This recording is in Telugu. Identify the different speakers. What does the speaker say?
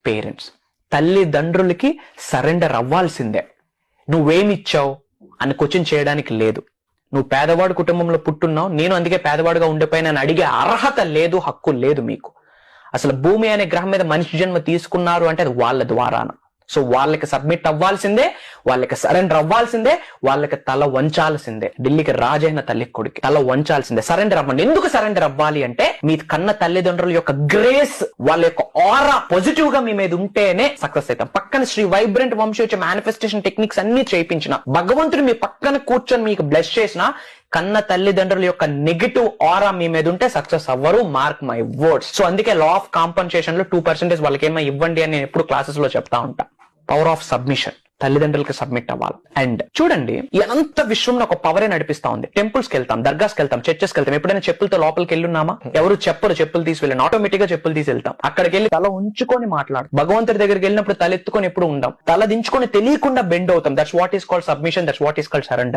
Speaker 1: పేరెంట్స్. తల్లిదండ్రులకి సరెండర్ అవ్వాల్సిందే. నువ్వేమిచ్చావు అని క్వశ్చన్ చేయడానికి లేదు. నువ్వు పేదవాడు కుటుంబంలో పుట్టున్నావు, నేను అందుకే పేదవాడుగా ఉండిపోయినా అడిగే అర్హత లేదు, హక్కు లేదు మీకు. అసలు భూమి అనే గ్రహం మీద మనిషి జన్మ తీసుకున్నారు అంటే అది వాళ్ళ ద్వారాన. సో వాళ్ళకి సబ్మిట్ అవ్వాల్సిందే, వాళ్ళకి సరెండర్ అవ్వాల్సిందే, వాళ్ళకి తల వంచాల్సిందే. ఢిల్లీకి రాజైన తల్లి కొడుకు తల వంచాల్సిందే. సరెండర్ అవ్వండి. ఎందుకు సరెండర్ అవ్వాలి అంటే మీ కన్న తల్లిదండ్రుల యొక్క గ్రేస్, వాళ్ళ యొక్క ఆరా పాజిటివ్ గా మీ మీద ఉంటేనే సక్సెస్ అవుతాం. పక్కన శ్రీ వైబ్రెంట్ వంశోచ్చ మేనిఫెస్టేషన్ టెక్నిక్స్ అన్ని చేయించిన భగవంతుడు మీ పక్కన కూర్చొని మీకు బ్లెస్ చేసిన కన్న తల్లిదండ్రుల యొక్క నెగటివ్ ఆరా మీ మీద ఉంటే సక్సెస్ అవ్వరు. Mark my words. సో అందుకే లా ఆఫ్ కాంపన్సేషన్ లో 2% వాళ్ళకి ఏమో ఇవ్వండి అని నేను ఎప్పుడు క్లాసెస్ లో చెప్తా ఉంటా. Power of submission. తల్లిదండ్రులకి సబ్మిట్ అవ్వాలి. అండ్ చూడండి, ఎంత విశ్వంలో ఒక పవరే నడిపిస్తా ఉంది. టెంపుల్స్కి వెళ్తాం, దర్గాస్కి వెళ్తాం, చర్చెస్కి వెళ్తాం. ఎప్పుడైనా చెప్పులతో లోపలికి వెళ్ళున్నామా? ఎవరు చెప్పరు చెప్పులు తీసి వెళ్ళండి. ఆటోమేటిక్ గా చెప్పులు తీసి వెళ్తాం. అక్కడికి వెళ్ళి తల ఉంచుకొని మాట్లాడు. భగవంతుడి దగ్గరికి వెళ్ళినప్పుడు తల ఎత్తుకొని ఎప్పుడు ఉందాం. తల దించుకొని తెలియకుండా బెండ్ అవుతాం. That's what is called submission. That's what is called surrender.